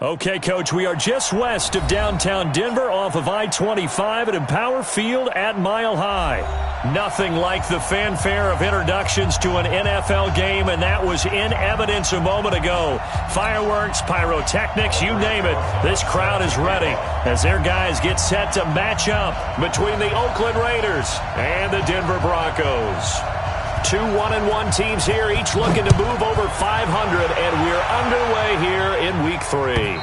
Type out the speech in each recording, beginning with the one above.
Okay, Coach, we are just west of downtown Denver off of I-25 at Empower Field at Mile High. Nothing like the fanfare of introductions to an NFL game, and that was in evidence a moment ago. Fireworks, pyrotechnics, you name it. This crowd is ready as their guys get set to match up between the Oakland Raiders and the Denver Broncos. Two 1-1 teams here, each looking to move over 500, and we're underway here in Week 3.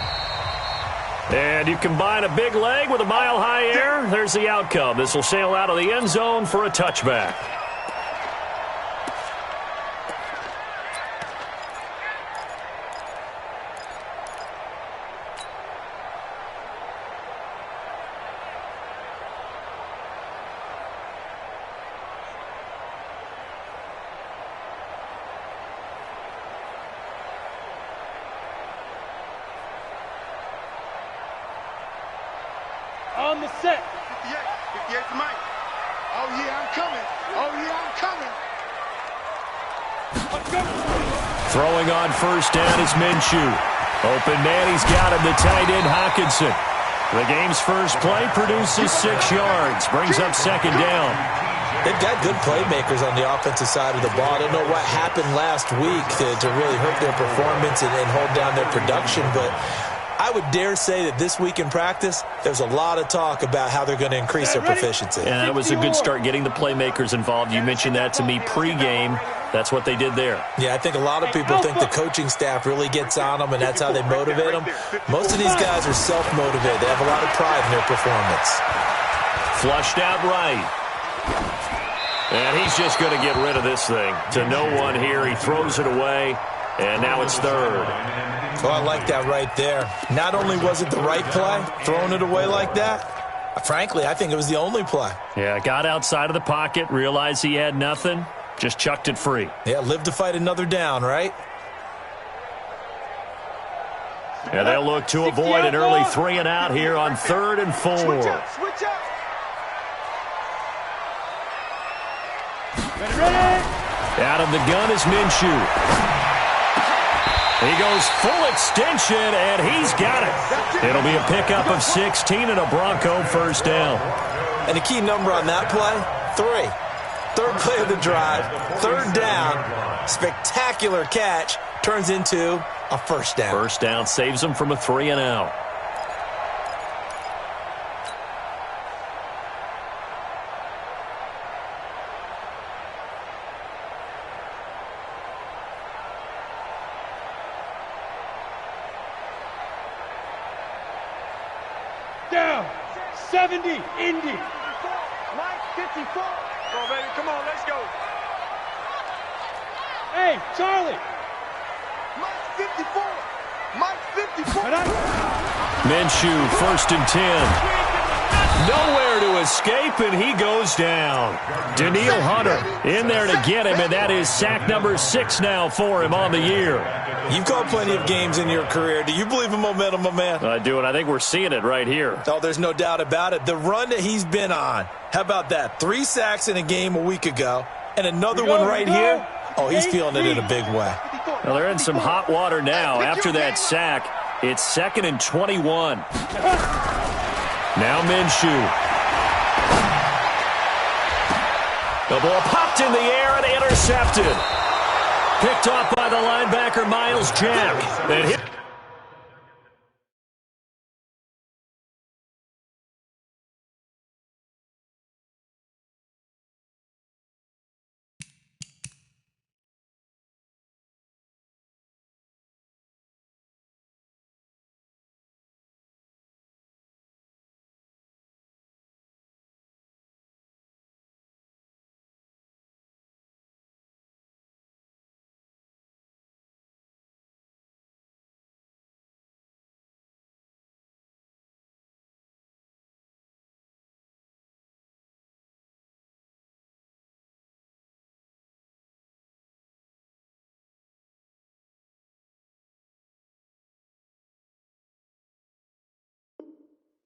And you combine a big leg with a mile-high air, there's the outcome. This will sail out of the end zone for a touchback. On the set. 58 to Mike. Oh, yeah, I'm coming. Oh, yeah, I'm coming. Throwing on first down is Minshew. Open man, he's got him, the tight end Hockenson. The game's first play produces 6 yards, brings up second down. They've got good playmakers on the offensive side of the ball. I don't know what happened last week to really hurt their performance and hold down their production, but I would dare say that this week in practice, there's a lot of talk about how they're going to increase their proficiency. And that was a good start getting the playmakers involved. You mentioned that to me pregame. That's what they did there. Yeah, I think a lot of people think the coaching staff really gets on them, and that's how they motivate them. Most of these guys are self-motivated. They have a lot of pride in their performance. Flushed out right. And he's just going to get rid of this thing. To no one here. He throws it away, and now it's third. Oh, I like that right there. Not only was it the right play, throwing it away like that, frankly, I think it was the only play. Yeah, got outside of the pocket, realized he had nothing, just chucked it free. Yeah, live to fight another down, right? And they'll look to avoid an early 3 and out here on 3rd and 4. Switch up, switch up. Out of the gun is Minshew. He goes full extension, and he's got it. It'll be a pickup of 16 and a Bronco first down. And the key number on that play, 3. Third play of the drive, 3rd down, spectacular catch, turns into a first down. First down saves him from a 3 and out. Down. 70. Indy. Mike, 54. Come on, baby. Come on, let's go. Hey, Charlie. Mike, 54. Mike, 54. Minshew, 1st and 10. Nowhere to escape, and he goes down. Danielle Hunter in there to get him, and that is sack number 6 now for him on the year. You've called plenty of games in your career. Do you believe in momentum, my man? I do, and I think we're seeing it right here. Oh, there's no doubt about it. The run that he's been on, how about that? 3 sacks in a game a week ago, and another one right here. Oh, he's feeling it in a big way. Well, they're in some hot water now. After that sack, it's 2nd and 21. Now Minshew. The ball popped in the air and intercepted. Picked off by the linebacker, Miles Jack. And hit.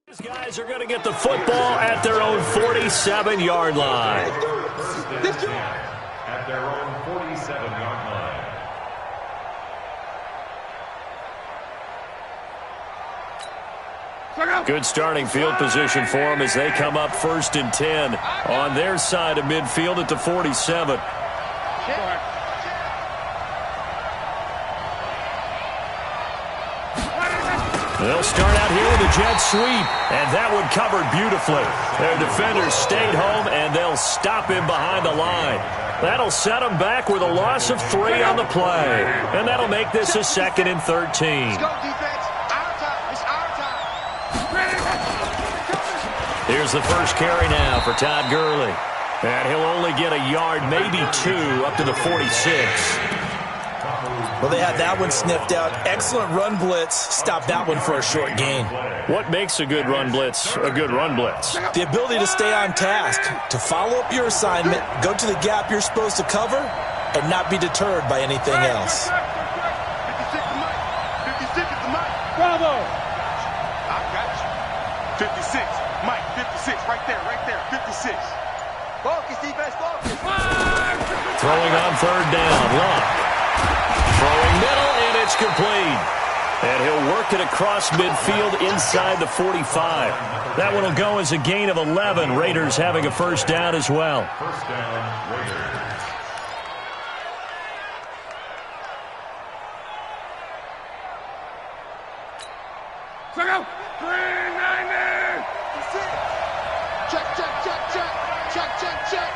These guys are going to get the football at their own 47-yard line. At their own 47-yard line. Good starting field position for them as they come up 1st and 10 on their side of midfield at the 47. They'll start out here with a jet sweep, and that one covered beautifully. Their defenders stayed home, and they'll stop him behind the line. That'll set them back with a loss of 3 on the play, and that'll make this a 2nd and 13. Let's go, defense. Our time. It's our time. Here's the first carry now for Todd Gurley. And he'll only get a yard, maybe 2, up to the 46. Well, they had that one sniffed out. Excellent run blitz. Stop that one for a short gain. What makes a good run blitz a good run blitz? The ability to stay on task, to follow up your assignment, go to the gap you're supposed to cover, and not be deterred by anything else. 56 to Mike. 56 is the Mike. Bravo. I got you. 56. Mike, 56. Right there, right there. 56. Focus, defense, focus. Throwing on 3rd down. Love. Throwing middle, and it's complete. And he'll work it across midfield inside the 45. That one will go as a gain of 11. Raiders having a 1st down as well. First down, Raiders. Go. 390. Check, check, check, check. Check, check, check.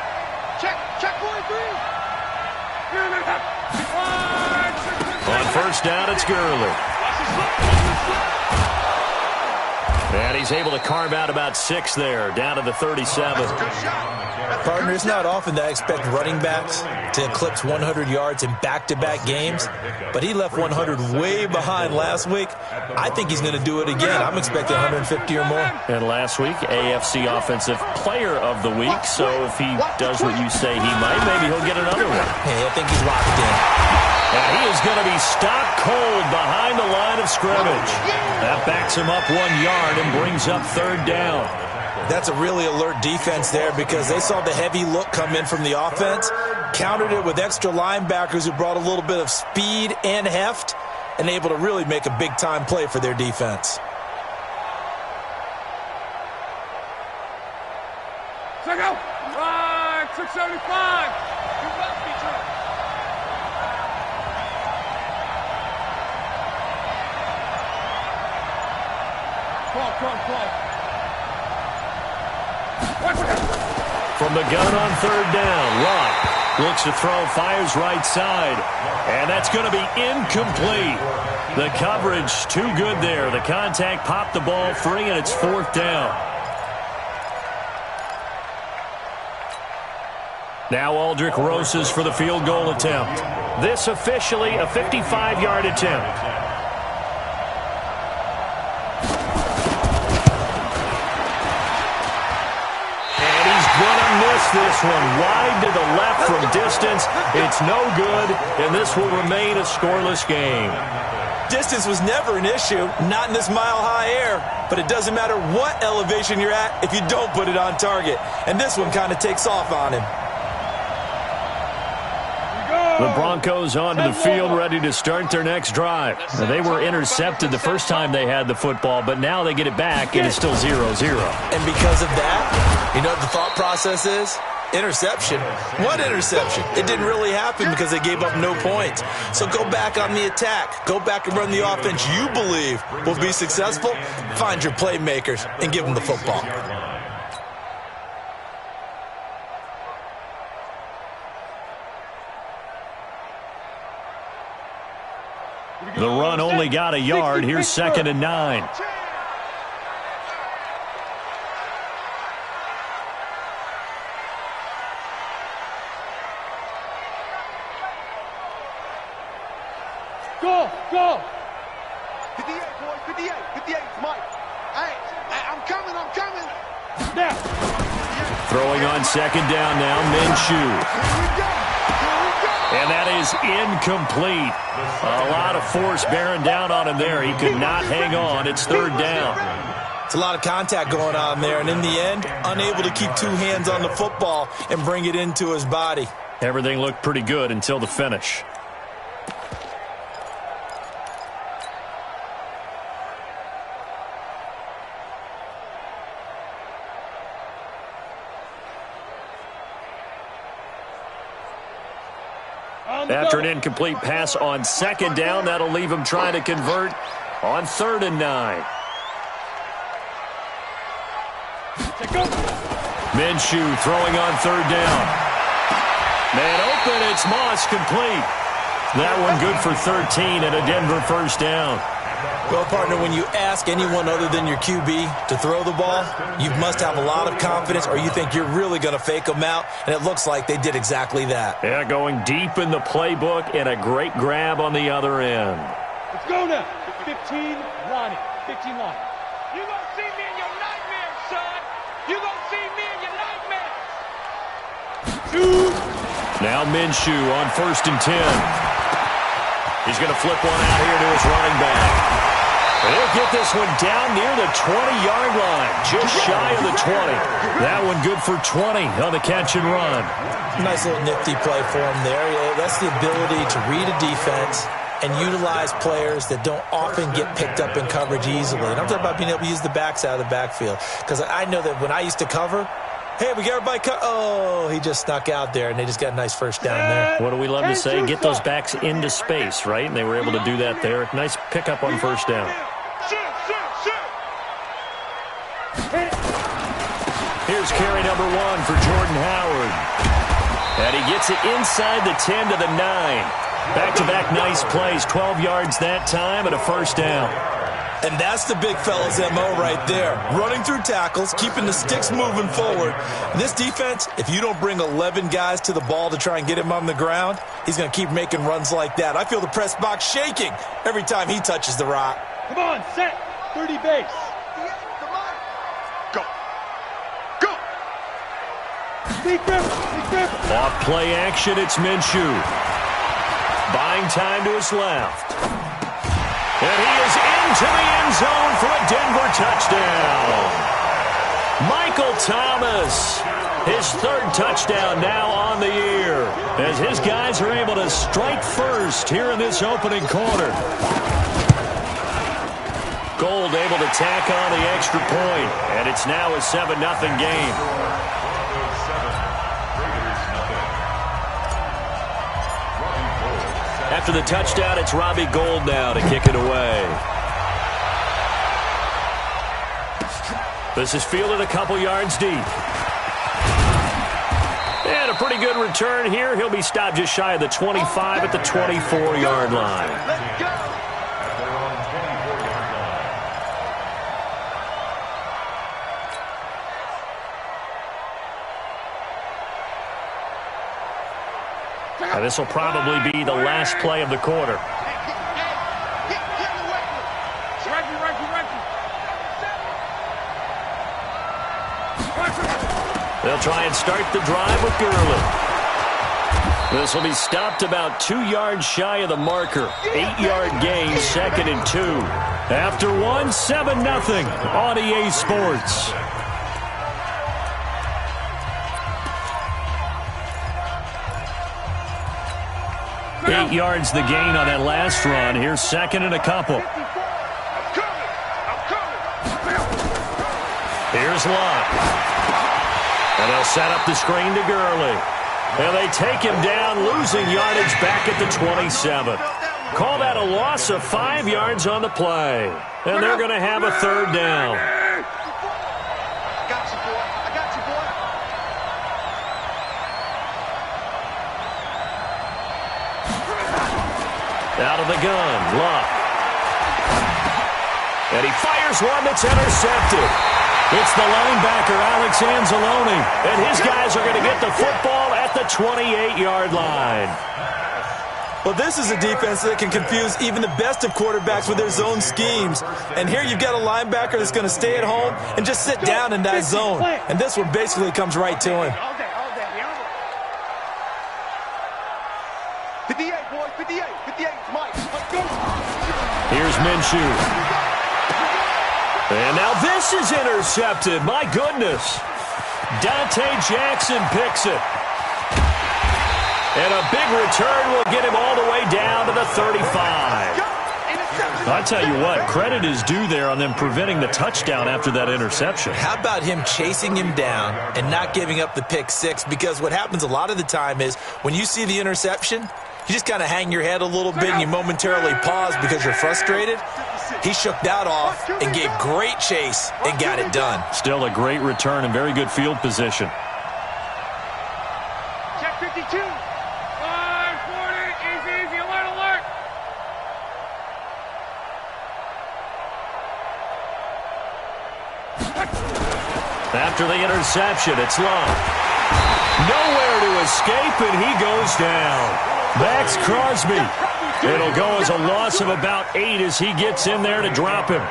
Check, check, 43. On 1st down, it's Gurley. And he's able to carve out about 6 there, down to the 37. Partner, it's not often that I expect running backs to eclipse 100 yards in back-to-back games, but he left 100 way behind last week. I think he's going to do it again. I'm expecting 150 or more. And last week, AFC Offensive Player of the Week. So if he does what you say he might, maybe he'll get another one. Hey, I think he's locked in. And he is going to be stopped cold behind the line of scrimmage. That backs him up 1 yard and brings up 3rd down. That's a really alert defense there because they saw the heavy look come in from the offense, countered it with extra linebackers who brought a little bit of speed and heft, and able to really make a big-time play for their defense. Check out. 675. Call. From the gun on 3rd down, Lott looks to throw, fires right side, and that's going to be incomplete. The coverage too good there. The contact popped the ball free, and it's 4th down. Now Aldrick Rosas for the field goal attempt. This officially a 55-yard attempt. This one wide to the left from distance. It's no good, and this will remain a scoreless game. Distance was never an issue, not in this mile-high air, but it doesn't matter what elevation you're at if you don't put it on target. And this one kind of takes off on him. The Broncos onto the field, ready to start their next drive. Now, they were intercepted the first time they had the football, but now they get it back, and it's still 0-0. And because of that, you know what the thought process is? Interception. What interception? It didn't really happen because they gave up no points. So go back on the attack. Go back and run the offense you believe will be successful. Find your playmakers and give them the football. The run only got a yard. Here's 2nd and 9. Go. 58, boys. 58. 58, Mike. Hey, I'm coming. Now. Throwing on 2nd down now, Minshew. Here we go. And that is incomplete. A lot of force bearing down on him there. He could not hang on. It's 3rd down. It's a lot of contact going on there, and in the end, unable to keep 2 hands on the football and bring it into his body. Everything looked pretty good until the finish. After an incomplete pass on 2nd down, that'll leave him trying to convert on 3rd and 9. Minshew throwing on 3rd down. Man open, it's Moss, complete. That one good for 13 and a Denver 1st down. Well, partner, when you ask anyone other than your QB to throw the ball, you must have a lot of confidence or you think you're really going to fake them out, and it looks like they did exactly that. Yeah, going deep in the playbook and a great grab on the other end. Let's go now. 15 line. 15 line. You gonna see me in your nightmares, son. You gonna see me in your nightmares. Now Minshew on 1st and 10. He's going to flip one out here to his running back. And he'll get this one down near the 20-yard line, just shy of the 20. That one good for 20 on the catch and run. Nice little nifty play for him there. That's the ability to read a defense and utilize players that don't often get picked up in coverage easily. And I'm talking about being able to use the backs out of the backfield. Because I know that when I used to cover, hey, we got everybody cut. Oh, he just snuck out there, and they just got a nice 1st down there. What do we love to say? Get those backs into space, right? And they were able to do that there. Nice pickup on 1st down. Here's carry number 1 for Jordan Howard. And he gets it inside the 10 to the 9. Back-to-back nice plays. 12 yards that time and a 1st down. And that's the big fella's MO right there. Running through tackles, keeping the sticks moving forward. And this defense, if you don't bring 11 guys to the ball to try and get him on the ground, he's going to keep making runs like that. I feel the press box shaking every time he touches the rock. Come on, set. 30 base. Go. Go. Big grip. Off play action, it's Minshew. Buying time to his left. And he is into the end zone for a Denver touchdown. Michael Thomas, his 3rd touchdown now on the year, as his guys are able to strike first here in this opening quarter. Gold able to tack on the extra point, and it's now a 7-0 game. After the touchdown, it's Robbie Gould now to kick it away. This is fielded a couple yards deep. And a pretty good return here. He'll be stopped just shy of the 25 at the 24-yard line. Let's go. Now, this will probably be the last play of the quarter. They'll try and start the drive with Gurley. This will be stopped about 2 yards shy of the marker. 8-yard gain, 2nd and 2. After 1, 7-0 on EA Sports. Eight yards the gain on that last run. Here's 2nd and a couple. Here's Lott. And they'll set up the screen to Gurley. And they take him down, losing yardage back at the 27. Call that a loss of 5 yards on the play. And they're going to have a 3rd down. Out of the gun, Lott. And he fires one that's intercepted. It's the linebacker, Alex Anzalone. And his guys are going to get the football at the 28-yard line. Well, this is a defense that can confuse even the best of quarterbacks with their zone schemes. And here you've got a linebacker that's going to stay at home and just sit down in that zone. And this one basically comes right to him. 58, boys, 58, 58, Mike, let's go. Here's Minshew. And now this is intercepted. My goodness. Dante Jackson picks it. And a big return will get him all the way down to the 35. I tell you what, credit is due there on them preventing the touchdown after that interception. How about him chasing him down and not giving up the pick six? Because what happens a lot of the time is when you see the interception, you just kind of hang your head a little bit and you momentarily pause because you're frustrated. He shook that off and gave great chase and got it done. Still a great return and very good field position. Check 52. 540. Easy. Alert. After the interception, it's Long. Nowhere to escape, and he goes down. Max Crosby. It'll go as a loss of about 8 as he gets in there to drop him.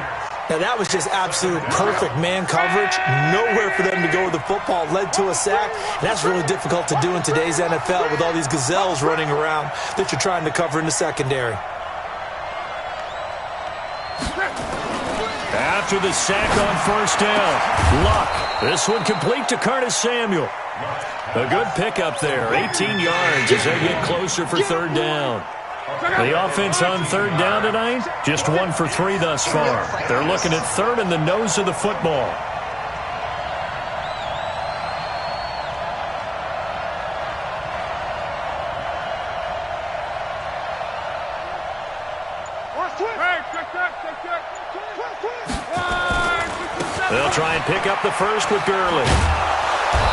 Now, that was just absolute perfect man coverage. Nowhere for them to go with the football. Led to a sack. And that's really difficult to do in today's NFL with all these gazelles running around that you're trying to cover in the secondary. After the sack on first down, Luck. This one complete to Curtis Samuel. A good pickup there, 18 yards as they get closer for third down. The offense on third down tonight, just 1 for 3 thus far. They're looking at third in the nose of the football. They'll try and pick up the first with Gurley.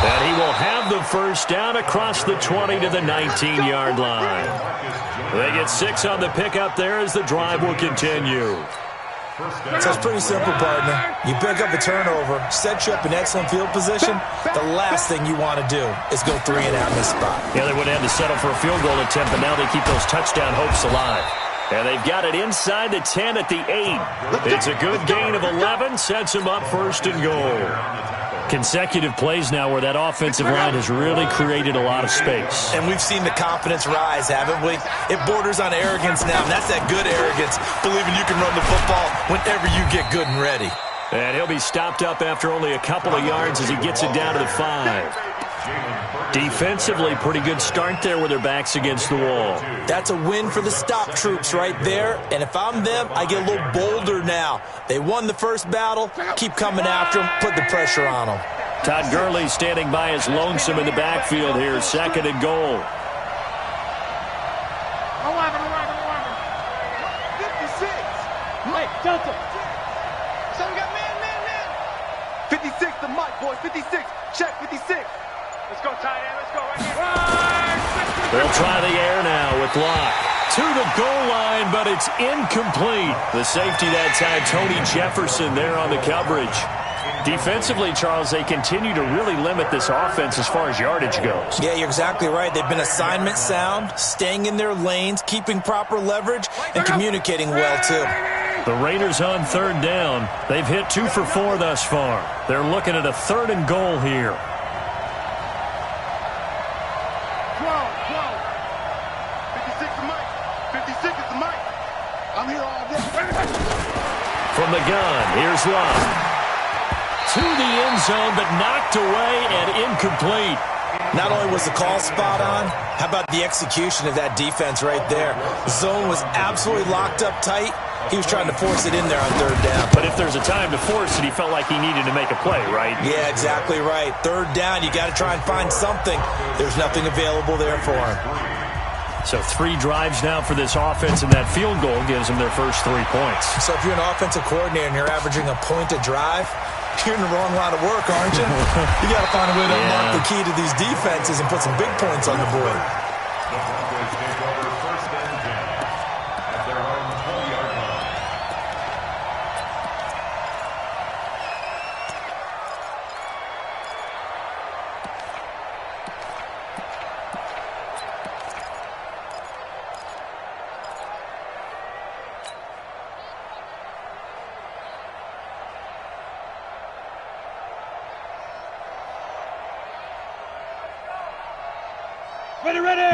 And he will have the first down across the 20 to the 19-yard line. They get 6 on the pickup there as the drive will continue. So it's pretty simple, partner. You pick up a turnover, set you up in excellent field position. The last thing you want to do is go 3 and out in this spot. Yeah, they would have had to settle for a field goal attempt, but now they keep those touchdown hopes alive. And they've got it inside the 10 at the 8. It's a good gain of 11, sets them up first and goal. Consecutive plays now where that offensive line has really created a lot of space. And we've seen the confidence rise, haven't we? It borders on arrogance now, and that's that good arrogance, believing you can run the football whenever you get good and ready. And he'll be stopped up after only a couple of yards as he gets it down to the 5. Defensively, pretty good start there with their backs against the wall. That's a win for the stop troops right there. And if I'm them, I get a little bolder now. They won the first battle. Keep coming after them. Put the pressure on them. Todd Gurley standing by as lonesome in the backfield here. 2nd and goal. 11. 56. Hey, Delta. So we got man. 56 to Mike, boys. 56. Check 56. Let's go, tight end. Let's go right here. They'll try the air now with Locke. To the goal line, but it's incomplete. The safety that time, Tony Jefferson there on the coverage. Defensively, Charles, they continue to really limit this offense as far as yardage goes. Yeah, you're exactly right. They've been assignment sound, staying in their lanes, keeping proper leverage, and communicating well, too. The Raiders on third down. They've hit 2 for 4 thus far. They're looking at a 3rd and goal here. 56 to Mike. 56 is to Mike. I'm here all day. From the gun, here's Locke. To the end zone, but knocked away and incomplete. Not only was the call spot on, how about the execution of that defense right there? The zone was absolutely locked up tight. He was trying to force it in there on third down. But if there's a time to force it, he felt like he needed to make a play, right? Yeah, exactly right. Third down, you got to try and find something. There's nothing available there for him. So 3 drives now for this offense, and that field goal gives them their first 3 points. So if you're an offensive coordinator and you're averaging a point a drive, you're in the wrong line of work, aren't you? You got to find a way to unlock the key to these defenses and put some big points on the board.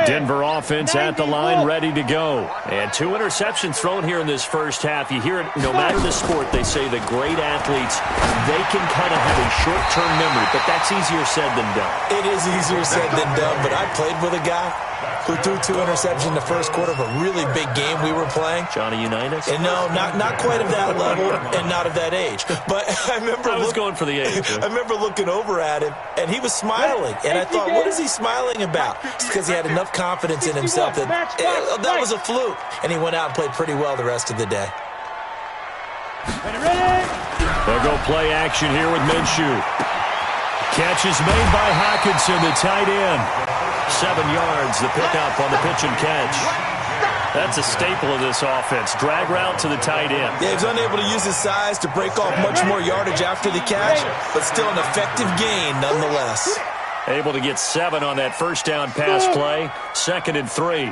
Denver offense at the line, ready to go. And 2 interceptions thrown here in this first half. You hear it, no matter the sport, they say the great athletes, they can kind of have a short-term memory, but that's easier said than done. It is easier said than done, but I played with a guy who threw 2 interceptions in the first quarter of a really big game we were playing. Johnny Unitas? And no, not quite of that level and not of that age. But I was going for the age. I remember looking over at him, and he was smiling. And I thought, what is he smiling about? It's because he had enough confidence in himself that that was a fluke. And he went out and played pretty well the rest of the day. They'll go play action here with Minshew. Catch is made by Hockenson, the tight end. 7 yards, the pickup on the pitch and catch. That's a staple of this offense. Drag route to the tight end. Yeah, he was unable to use his size to break off much more yardage after the catch, but still an effective gain nonetheless. Able to get 7 on that first down pass play. 2nd and 3.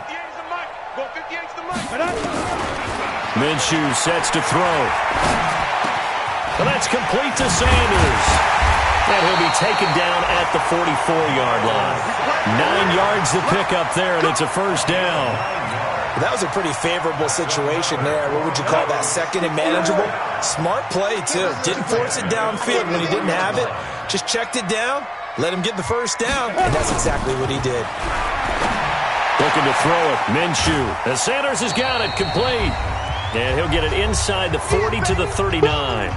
Minshew sets to throw. Well, that's complete to Sanders. And he'll be taken down at the 44-yard line. 9 yards the pickup there, and it's a first down. That was a pretty favorable situation there. What would you call that? 2nd and manageable? Smart play, too. Didn't force it downfield when he didn't have it. Just checked it down, let him get the first down, and that's exactly what he did. Looking to throw it, Minshew. As Sanders has got it complete. And he'll get it inside the 40 to the 39.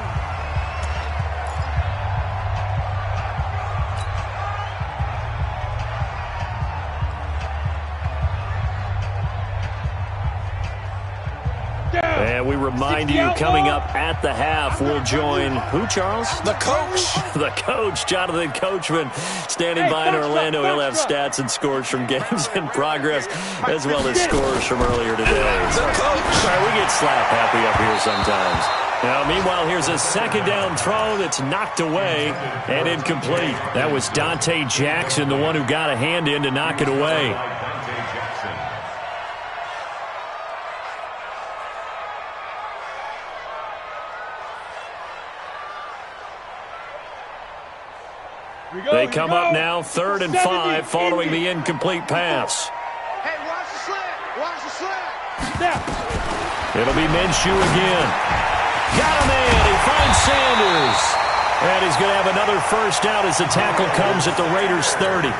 And we remind you, coming up at the half, we'll join who, Charles? The coach. The coach, Jonathan Coachman, standing by in Orlando. He'll have stats and scores from games in progress, as well as scores from earlier today. The coach. Sorry, we get slap happy up here sometimes. Now, meanwhile, here's a 2nd down throw that's knocked away and incomplete. That was Dante Jackson, the one who got a hand in to knock it away. They come up now, 3rd and 5, following the incomplete pass. Hey, watch the slant. Watch the slant. It'll be Minshew again. Got a man. He finds Sanders. And he's going to have another first down as the tackle comes at the Raiders' 30.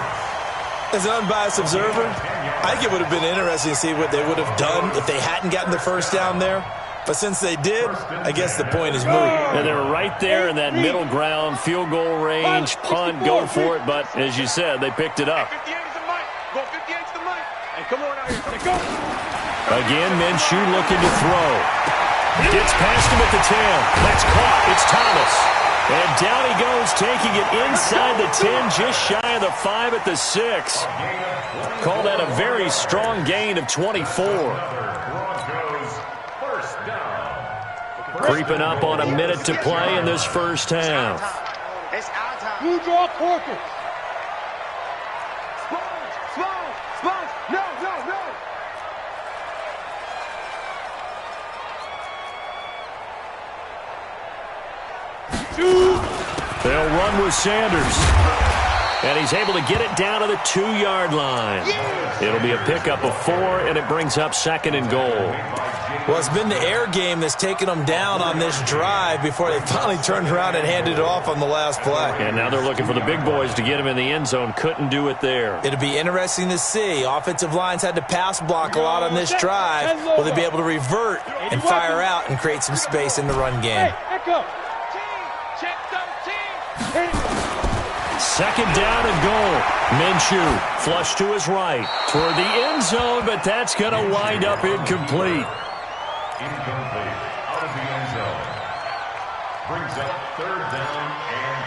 As an unbiased observer, I think it would have been interesting to see what they would have done if they hadn't gotten the first down there. But since they did, I guess the point is moot. And they're right there in that middle ground, field goal range, punt, go for it. But as you said, they picked it up. Again, Minshew looking to throw. Gets past him at the 10. That's caught. It's Thomas. And down he goes, taking it inside the 10, just shy of the 5 at the 6. Call that a very strong gain of 24. Creeping up on a minute to play in this first half. It's our time. You draw Porter. Smalls. No. They'll run with Sanders. And he's able to get it down to the 2-yard line. It'll be a pickup of 4, and it brings up 2nd and goal. Well, it's been the air game that's taken them down on this drive before they finally turned around and handed it off on the last play. And now they're looking for the big boys to get him in the end zone. Couldn't do it there. It'll be interesting to see. Offensive lines had to pass block a lot on this drive. Will they be able to revert and fire out and create some space in the run game? Check 13. 2nd down and goal. Minshew flush to his right toward the end zone, but that's going to wind up incomplete. Incomplete. Out of the end zone. Brings up 3rd down and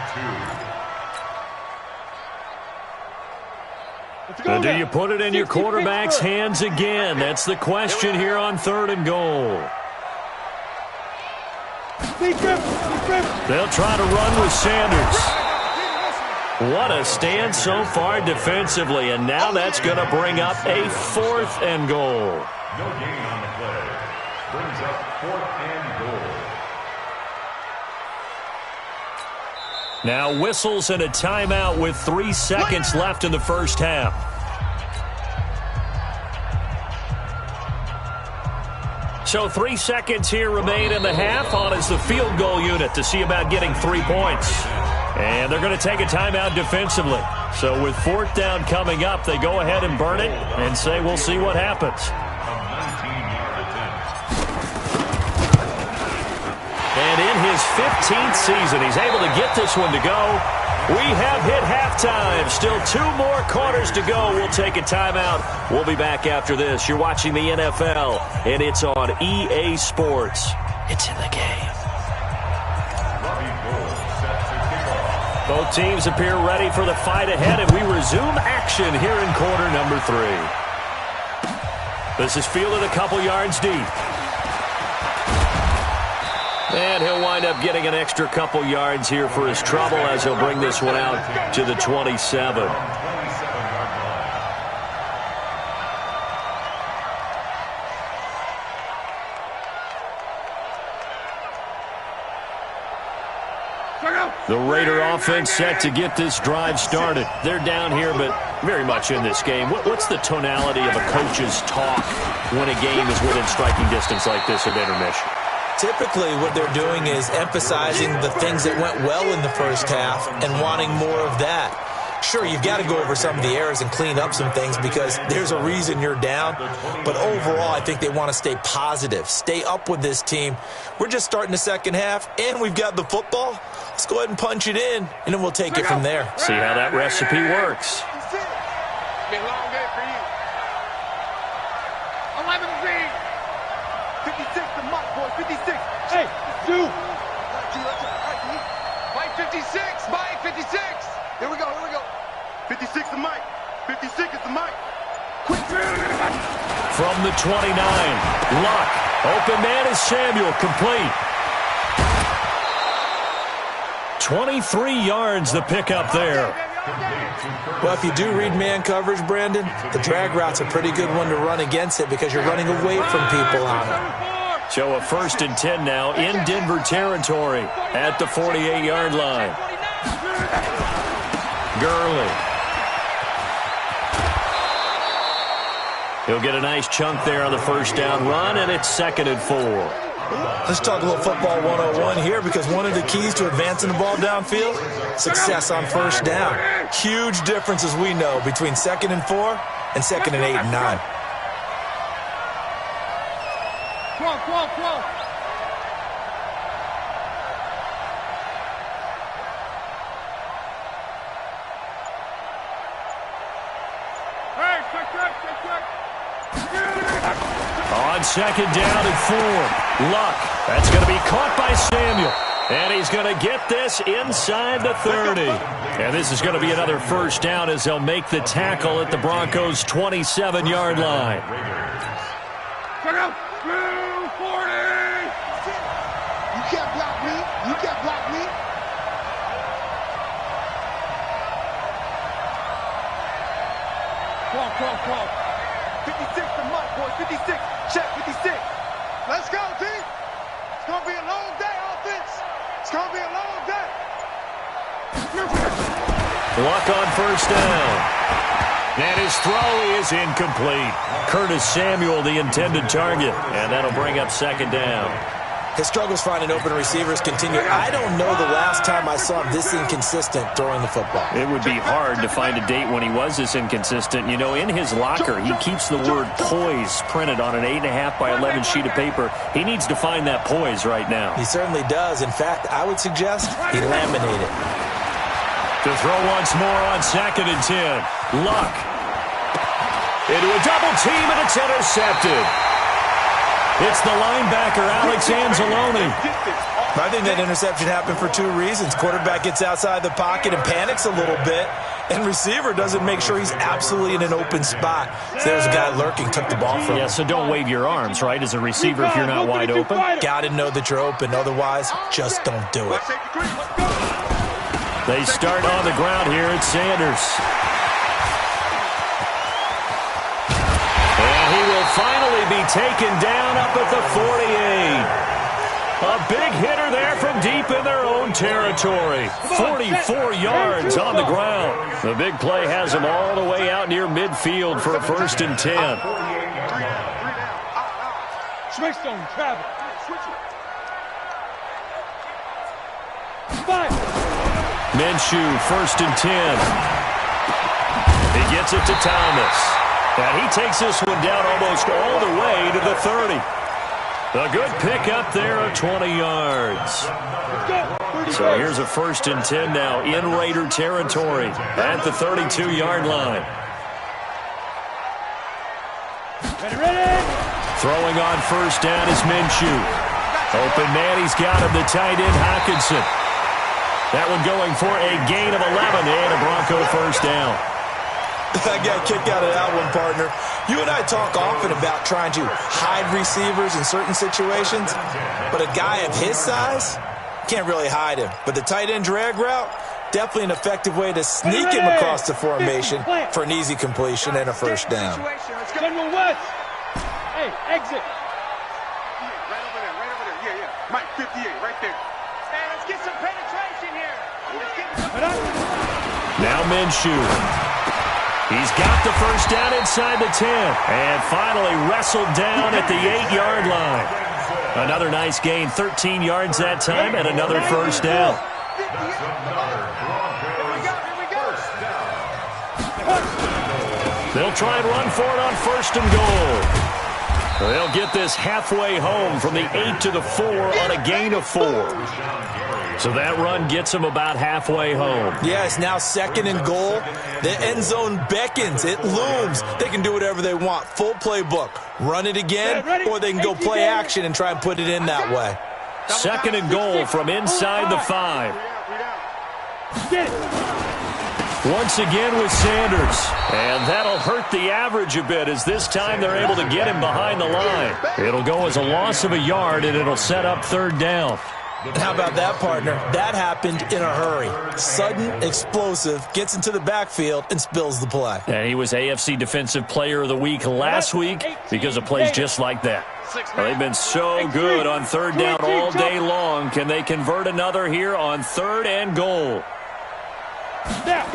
2. So do you put it in your quarterback's hands again? That's the question here on 3rd and goal. They'll try to run with Sanders. What a stand so far defensively, and now that's going to bring up a 4th and goal. No gain on the play. Brings up 4th and goal. Now whistles and a timeout with 3 seconds left in the first half. So 3 seconds here remain in the half. On is the field goal unit to see about getting 3 points. And they're going to take a timeout defensively. So with 4th down coming up, they go ahead and burn it and say we'll see what happens. And in his 15th season, he's able to get this one to go. We have hit halftime. Still 2 more quarters to go. We'll take a timeout. We'll be back after this. You're watching the NFL, and it's on EA Sports. It's in the game. Both teams appear ready for the fight ahead, and we resume action here in quarter number 3. This is fielded a couple yards deep. And he'll wind up getting an extra couple yards here for his trouble as he'll bring this one out to the 27. The Raider offense set to get this drive started. They're down here, but very much in this game. What's the tonality of a coach's talk when a game is within striking distance like this of intermission? Typically, what they're doing is emphasizing the things that went well in the first half and wanting more of that. Sure, you've got to go over some of the errors and clean up some things because there's a reason you're down. But overall, I think they want to stay positive, stay up with this team. We're just starting the second half, and we've got the football. Let's go ahead and punch it in, and then we'll take it from there. See how that recipe works. Been a long day for you. 11 Z. 56 to Mike, boy. 56. Hey, two. Mike 56. Mike 56. Here we go. 56 to Mike. 56 is to Mike. Quick. From the 29, Luck. Open man is Samuel, complete. 23 yards the pickup there. Well, if you do read man coverage, Brandon, the drag route's a pretty good one to run against it because you're running away from people on it. So a 1st and 10 now in Denver territory at the 48-yard line. Gurley. He'll get a nice chunk there on the 1st down run, and it's 2nd and 4. Let's talk a little football 101 here because one of the keys to advancing the ball downfield, success on 1st down. Huge difference, as we know, between 2nd and 4 and 2nd and 8 and 9. Come on. Hey, check. On 2nd down and 4, Luck. That's going to be caught by Samuel. And he's going to get this inside the 30. And this is going to be another 1st down as they'll make the tackle at the Broncos' 27-yard line. Check out. 240. You can't block me. Come on. 56 to Mike, boy. 56. Check, 56. Let's go, team. It's going to be a long day, offense. It's going to be a long day. Luck on 1st down. And his throw is incomplete. Curtis Samuel, the intended target. And that'll bring up 2nd down. His struggles finding open receivers continue. I don't know the last time I saw him this inconsistent throwing the football. It would be hard to find a date when he was this inconsistent. You know, in his locker, he keeps the word poise printed on an 8.5 by 11 sheet of paper. He needs to find that poise right now. He certainly does. In fact, I would suggest he laminate it. To throw once more on 2nd and 10. Luck. Into a double team, and it's intercepted. It's the linebacker, Alex Anzalone. I think that interception happened for 2 reasons. Quarterback gets outside the pocket and panics a little bit, and receiver doesn't make sure he's absolutely in an open spot. So there's a guy lurking, took the ball from him. Yeah, so don't wave your arms, right, as a receiver if you're not wide open. Got to know that you're open. Otherwise, just don't do it. They start on the ground here at Sanders. And he will finally be taken down up at the 48. A big hitter there from deep in their own territory. 44 yards on the ground. The big play has him all the way out near midfield for a 1st and 10. Switch zone, travel. 5. Minshew, 1st and 10. He gets it to Thomas. And he takes this one down almost all the way to the 30. A good pickup there of 20 yards. So here's a 1st and 10 now in Raider territory at the 32-yard line. Throwing on 1st down is Minshew. Open man, he's got him, the tight end Hockenson. That one going for a gain of 11 and a Bronco 1st down. I got a kick out of that one, partner. You and I talk often about trying to hide receivers in certain situations, but a guy of his size can't really hide him. But the tight end drag route, definitely an effective way to sneak him across the formation for an easy completion and a 1st down. General West. Hey, exit. Right over there. Yeah. Mike, 58, right there. Hey, let's get some penetration here. Now Minshew. He's got the 1st down inside the 10. And finally wrestled down at the 8-yard line. Another nice gain, 13 yards that time, and another 1st down. They'll try and run for it on 1st and goal. They'll get this halfway home from the 8 to the 4 on a gain of 4. So that run gets them about halfway home. Yeah, it's now 2nd and goal. The end zone beckons. It looms. They can do whatever they want. Full playbook. Run it again, or they can go play action and try and put it in that way. 2nd and goal from inside the 5. Once again with Sanders. And that'll hurt the average a bit as this time they're able to get him behind the line. It'll go as a loss of a yard, and it'll set up 3rd down. And how about that, partner? That happened in a hurry. Sudden, explosive, gets into the backfield, and spills the play. And he was AFC Defensive Player of the Week last week because of plays just like that. Well, they've been so good on 3rd down all day long. Can they convert another here on 3rd and goal? Now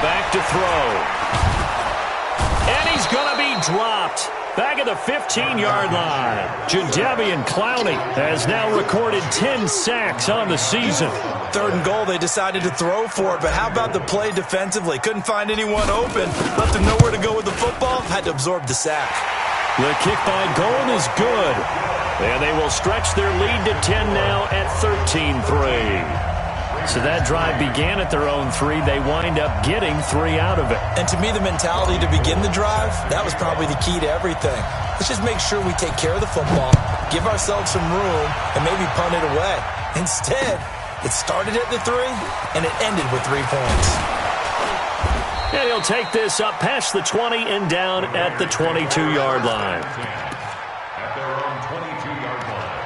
back to throw. And he's going to be dropped. Back at the 15-yard line. Jadeveon Clowney has now recorded 10 sacks on the season. 3rd and goal, they decided to throw for it, but how about the play defensively? Couldn't find anyone open. Left them nowhere to go with the football. Had to absorb the sack. The kick by Golden is good. And they will stretch their lead to 10 now at 13-3. So that drive began at their own 3. They wind up getting 3 out of it. And to me, the mentality to begin the drive, that was probably the key to everything. Let's just make sure we take care of the football, give ourselves some room, and maybe punt it away. Instead, it started at the 3, and it ended with 3 points. And he'll take this up past the 20 and down at the 22-yard line. At their own 22-yard line.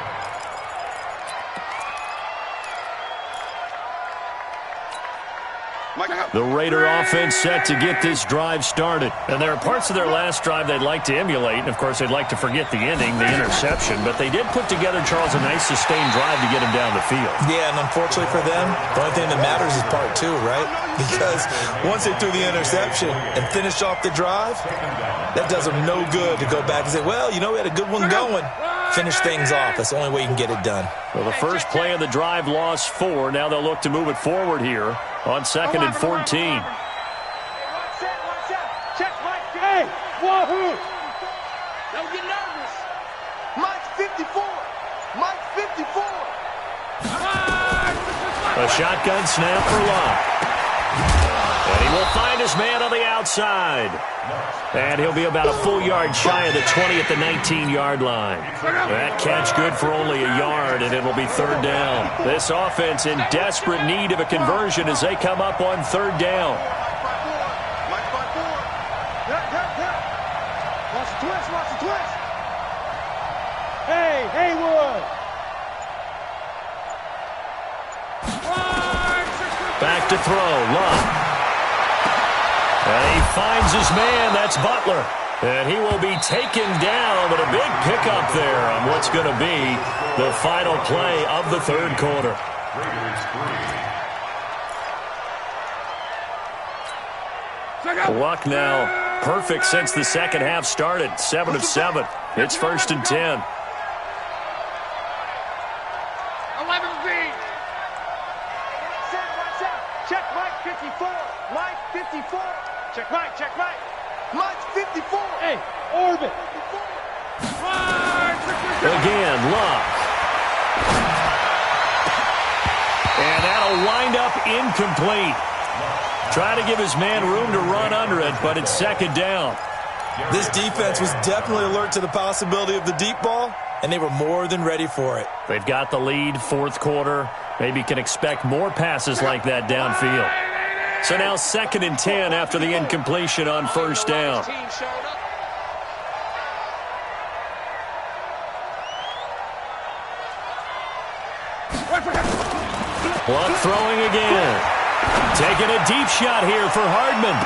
The Raider offense set to get this drive started. And there are parts of their last drive they'd like to emulate. And, of course, they'd like to forget the ending, the interception. But they did put together, Charles, a nice sustained drive to get him down the field. Yeah, and unfortunately for them, the only thing that matters is part 2, right? Because once they threw the interception and finished off the drive, that does them no good to go back and say, well, you know, we had a good one going. Finish things off. That's the only way you can get it done. Well, the first play of the drive lost 4. Now they'll look to move it forward here on 2nd and 14. Check, Mike. Hey, wahoo! Don't get nervous. Mike's 54. Mike's 54. A shotgun snap for Locke. And he will find his man on the outside. And he'll be about a full yard shy of the 20 at the 19-yard line. That catch good for only a yard, and it'll be 3rd down. This offense in desperate need of a conversion as they come up on 3rd down. Mike's by 4. Watch the twist, watch the twist. Hey, Haywood. Back to throw, Love. And he finds his man, that's Butler. And he will be taken down, but a big pickup there on what's going to be the final play of the 3rd quarter. Luck now perfect since the second half started. 7 of 7. It's 1st and 10. 11 feet. 54. Mike, 54. Check right, check right. Mike's 54. Hey, orbit. Again, Love. And that'll wind up incomplete. Try to give his man room to run under it, but it's second down. This defense was definitely alert to the possibility of the deep ball, and they were more than ready for it. They've got the lead, fourth quarter. Maybe can expect more passes like that downfield. So now 2nd and 10 after the incompletion on first down. Luck throwing again. Taking a deep shot here for Hardman.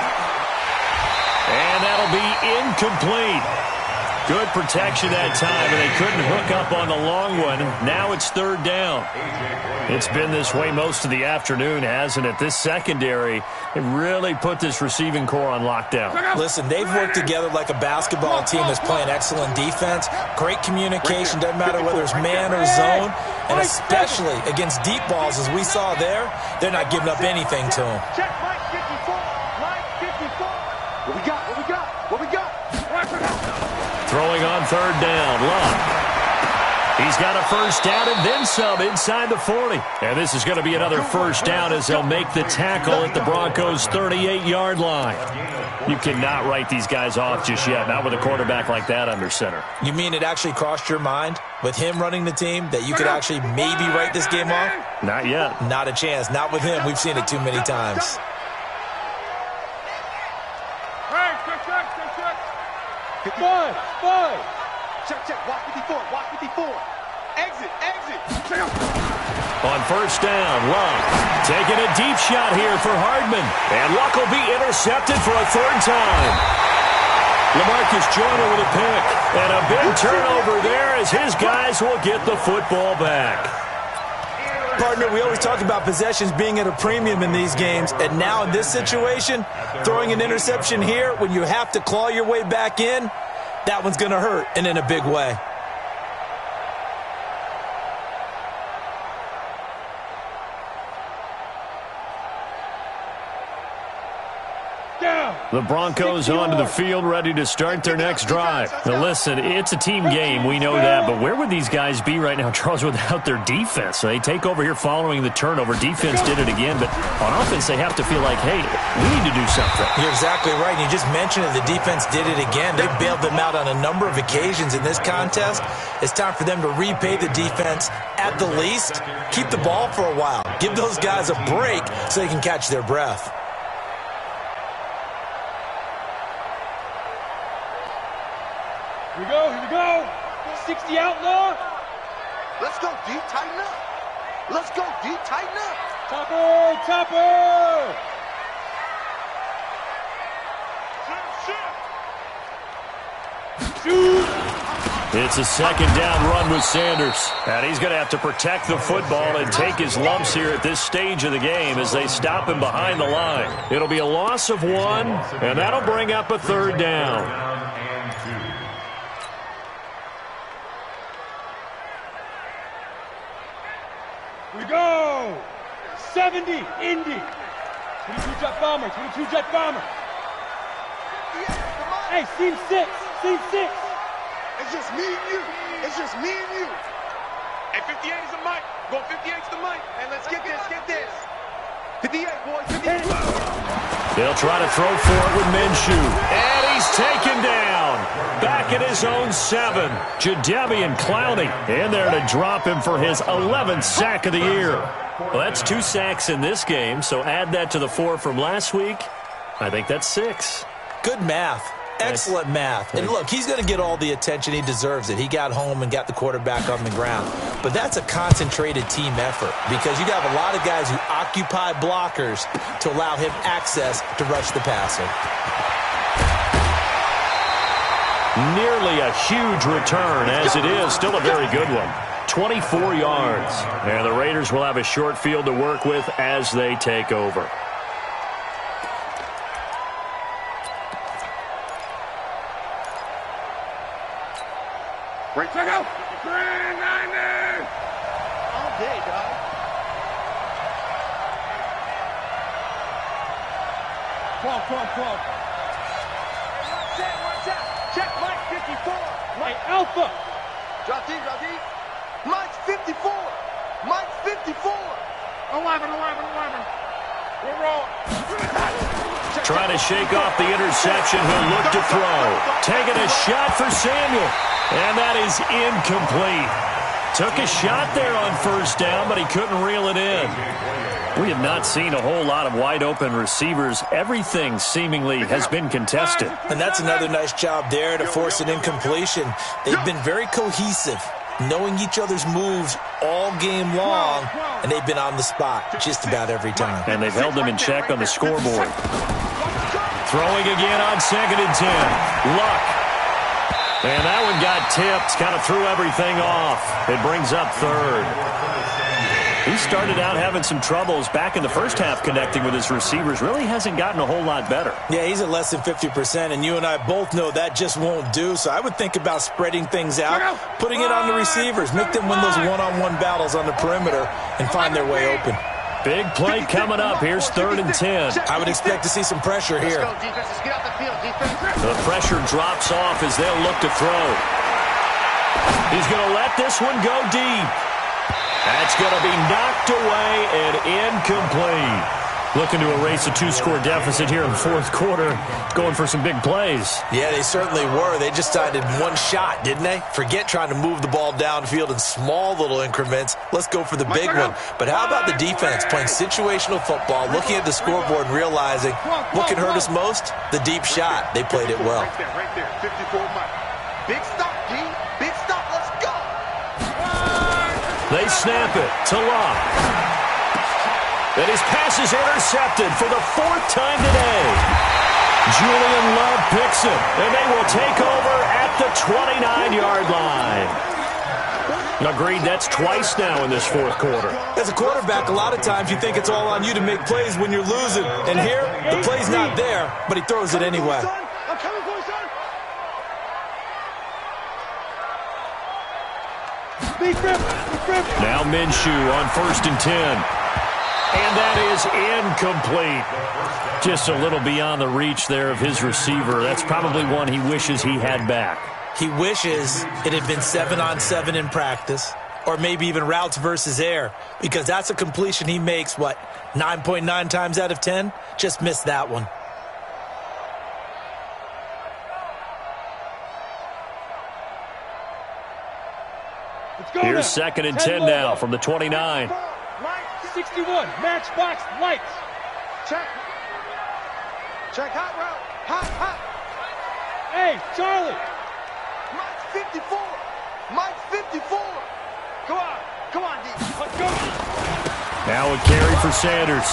And that'll be incomplete. Good protection that time, and they couldn't hook up on the long one. Now it's third down. It's been this way most of the afternoon, hasn't it? This secondary, it really put this receiving core on lockdown. Listen, they've worked together like a basketball team that's playing excellent defense. Great communication, doesn't matter whether it's man or zone. And especially against deep balls, as we saw there, they're not giving up anything to them. Check Mike 54. Mike 54. What we got? What we got? What we got? Throwing on third down, Love. He's got a first down and then some inside the 40. And this is going to be another first down as they'll make the tackle at the Broncos' 38-yard line. You cannot write these guys off just yet, not with a quarterback like that under center. You mean it actually crossed your mind with him running the team that you could actually maybe write this game off? Not yet. Not a chance. Not with him. We've seen it too many times. Five. Check. Walk 54. Walk 54. Exit. On first down, Love taking a deep shot here for Hardman. And Luck will be intercepted for a third time. LaMarcus Joyner with a pick. And a big turnover there as his guys will get the football back. Partner, we always talk about possessions being at a premium in these games, and now in this situation, throwing an interception here when you have to claw your way back in, that one's going to hurt, and in a big way. The Broncos onto the field, ready to start their next drive. Now listen, it's a team game, we know that, but where would these guys be right now, Charles, without their defense? They take over here following the turnover. Defense did it again, but on offense they have to feel like, hey, we need to do something. You're exactly right. You just mentioned it. The defense did it again. They bailed them out on a number of occasions in this contest. It's time for them to repay the defense at the least. Keep the ball for a while. Give those guys a break so they can catch their breath. Here we go. 60 outlaw. Let's go deep, tighten up. Let's go deep, tighten up. Topper. Shoot. It's a second down run with Sanders. And he's going to have to protect the football and take his lumps here at this stage of the game as they stop him behind the line. It'll be a loss of 1, and that'll bring up a third down. We go. 70, Indy. 22 jet bomber. Hey, seam 6. It's just me and you. Hey, 58 is the mic. Go 58's the mic. And let's get this. 58, boys. 58. They'll try to throw for it with Minshew. And he's taken down. Back at his own 7. Jadeveon Clowney in there to drop him for his 11th sack of the year. Well, that's 2 sacks in this game, so add that to the 4 from last week. I think that's 6. Good math. Excellent math. And look, he's going to get all the attention. He deserves it. He got home and got the quarterback on the ground. But that's a concentrated team effort because you got a lot of guys who occupy blockers to allow him access to rush the passer. Nearly a huge return as it is. Still a very good one. 24 yards. And the Raiders will have a short field to work with as they take over. Right, check out. All day, dog. 12. Watch out. Check Mike 54. Hey, Alpha. Drop D. Mike's 54. Mike's 54. 11. We're rolling. Trying to shake off the interception. He'll look to throw. Taking a shot for Samuel. And that is incomplete. Took a shot there on first down, but he couldn't reel it in. We have not seen a whole lot of wide-open receivers. Everything seemingly has been contested. And that's another nice job there to force an incompletion. They've been very cohesive, knowing each other's moves all game long, and they've been on the spot just about every time. And they've held them in check on the scoreboard. Throwing again on 2nd and 10. Luck. And that one got tipped, kind of threw everything off. It brings up 3rd. He started out having some troubles back in the first half connecting with his receivers. Really hasn't gotten a whole lot better. Yeah, he's at less than 50%, and you and I both know that just won't do. So I would think about spreading things out, putting it on the receivers, make them win those one-on-one battles on the perimeter, and find their way open. Big play coming up. Here's 3rd and 10. I would expect to see some pressure here. Let's go, defense. Let's get out the field, defense. The pressure drops off as they'll look to throw. He's going to let this one go deep. That's going to be knocked away and incomplete. Looking to erase a 2-score deficit here in the 4th quarter. Going for some big plays. Yeah, they certainly were. They just decided one shot, didn't they? Forget trying to move the ball downfield in small little increments. Let's go for the big one. But how about the defense playing situational football, looking at the scoreboard and realizing what can hurt us most? The deep shot. They played it well. Right there. 54 Mike. Big stop, D. Big stop. Let's go. They snap it to Luck. And his pass is intercepted for the 4th time today. Julian Love picks it, and they will take over at the 29-yard line. Agreed, that's twice now in this 4th quarter. As a quarterback, a lot of times you think it's all on you to make plays when you're losing. And here, the play's not there, but he throws it anyway. I'm coming for you, son. Big grip. Now Minshew on 1st and 10. And that is incomplete. Just a little beyond the reach there of his receiver. That's probably one he wishes he had back. He wishes it had been 7-on-7 in practice, or maybe even routes versus air, because that's a completion he makes, 9.9 times out of 10? Just missed that one. Here's 2nd and 10 now from the 29. 61, matchbox lights. Check, hot route. Hot. Hey, Charlie. Mike's 54. Mike's 54. Come on, D. Let's go. Now a carry for Sanders.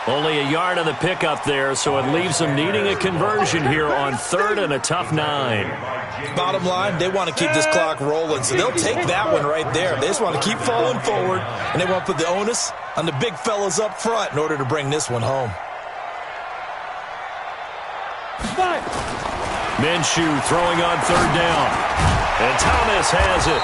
Only a yard on the pickup there, so it leaves them needing a conversion here on 3rd and a tough 9. Bottom line, they want to keep this clock rolling, so they'll take that one right there. They just want to keep falling forward, and they want to put the onus on the big fellas up front in order to bring this one home. Minshew throwing on 3rd down. And Thomas has it.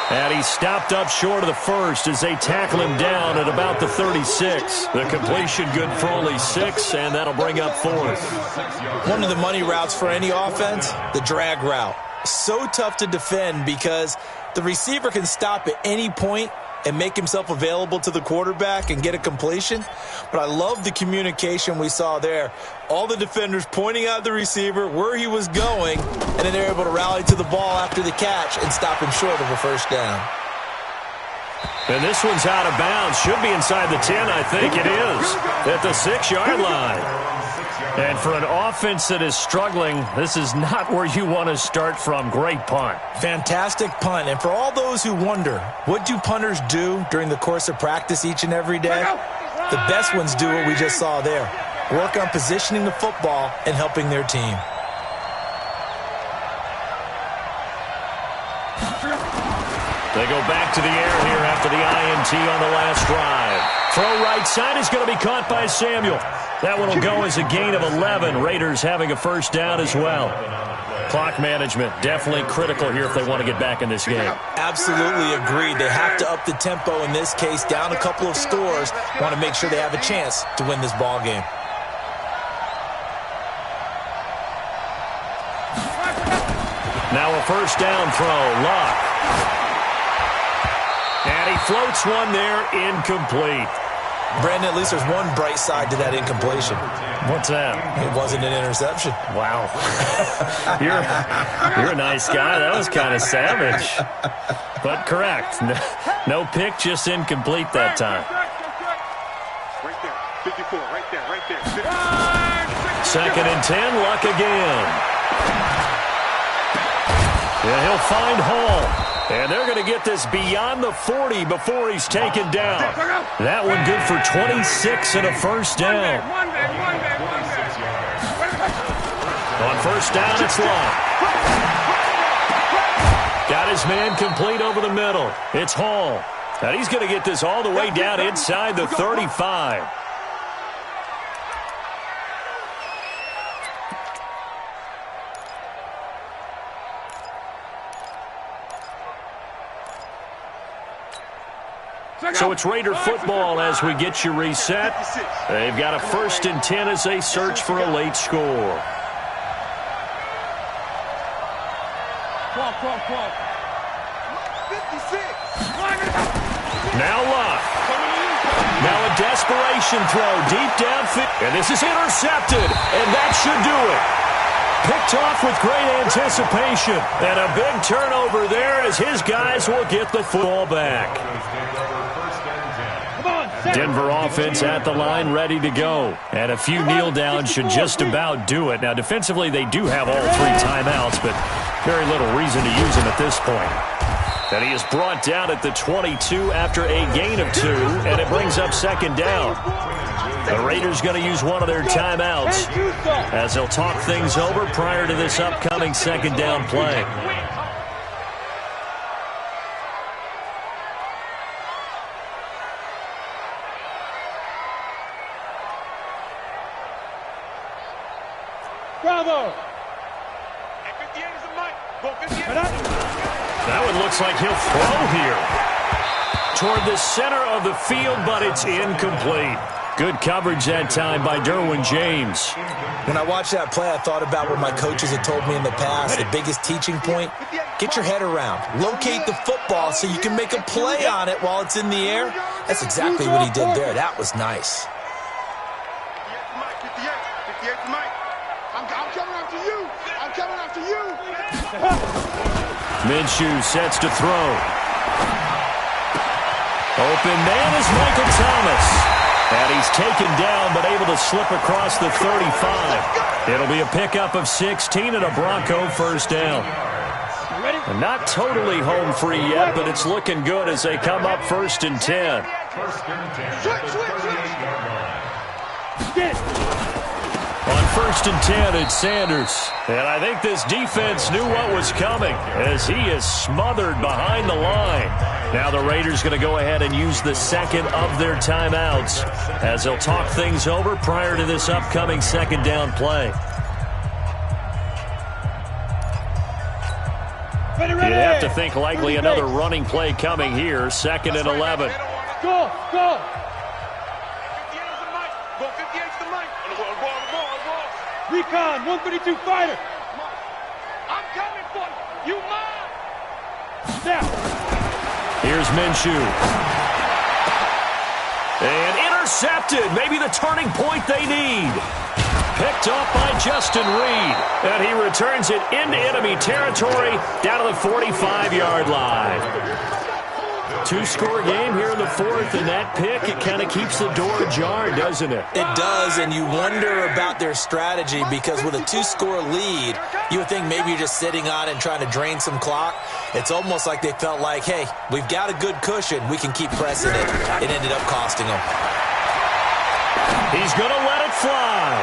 And he stopped up short of the 1st as they tackle him down at about the 36. The completion good for only 6, and that'll bring up 4th. One of the money routes for any offense, the drag route. So tough to defend because the receiver can stop at any point and make himself available to the quarterback and get a completion. But I love the communication we saw there. All the defenders pointing out the receiver, where he was going, and then they're able to rally to the ball after the catch and stop him short of a 1st down. And this one's out of bounds. Should be inside the 10, I think it is, at the 6-yard line. And for an offense that is struggling, this is not where you want to start from. Great punt. Fantastic punt. And for all those who wonder, what do punters do during the course of practice each and every day? The best ones do what we just saw there. Work on positioning the football and helping their team. They go back to the air here after the INT on the last drive. Throw right side is going to be caught by Samuel. That one will go as a gain of 11. Raiders having a 1st down as well. Clock management definitely critical here if they want to get back in this game. Absolutely agreed. They have to up the tempo in this case, down a couple of scores. Want to make sure they have a chance to win this ball game. first down throw. Luck. And he floats one there, incomplete. Brandon, at least there's one bright side to that incompletion. What's that? It wasn't an interception. Wow. You're a nice guy. That was kind of savage. But correct. No pick, just incomplete that time. Right there. 54. Right there. Right there. 50. Second and 10. Luck again. Yeah, he'll find Hall. And they're going to get this beyond the 40 before he's taken down. That one good for 26 and a first down. On first down, it's Luck. Got his man complete over the middle. It's Hall. And he's going to get this all the way down inside the 35. So it's Raider football as we get you reset. They've got a 1st and 10 as they search for a late score. 56. Now Luck. Now a desperation throw deep downfield. And this is intercepted. And that should do it. Picked off with great anticipation. And a big turnover there as his guys will get the football back. Denver offense at the line ready to go. And a few kneel downs should just about do it. Now defensively they do have all 3 timeouts, but very little reason to use them at this point. And he is brought down at the 22 after a gain of 2, and it brings up second down. The Raiders going to use one of their timeouts as they'll talk things over prior to this upcoming second down play. Bravo! That one looks like he'll throw here toward the center of the field, but it's incomplete. Good coverage that time by Derwin James. When I watched that play, I thought about what my coaches had told me in the past. The biggest teaching point, get your head around. Locate the football so you can make a play on it while it's in the air. That's exactly what he did there. That was nice. 58 to Mike. I'm coming after you. I'm coming after you. Minshew sets to throw. Open man is Michael Thomas. And he's taken down but able to slip across the 35. It'll be a pickup of 16 and a Bronco first down. And not totally home free yet, but it's looking good as they come up 1st and 10. On 1st and 10, it's Sanders. And I think this defense knew what was coming as he is smothered behind the line. Now the Raiders going to go ahead and use the second of their timeouts as they'll talk things over prior to this upcoming second down play. You'd have to think likely another running play coming here, 2nd and 11. Go, go! Recon, 132 fighter. I'm coming for you. You mine. Snap. Here's Minshew. And intercepted. Maybe the turning point they need. Picked off by Justin Reed. And he returns it into enemy territory down to the 45-yard line. 2-score game here in the 4th, and that pick, it kind of keeps the door ajar, doesn't it? It does, and you wonder about their strategy because with a 2-score lead, you would think maybe you're just sitting on it and trying to drain some clock. It's almost like they felt like, hey, we've got a good cushion. We can keep pressing it. It ended up costing them. He's going to let it fly.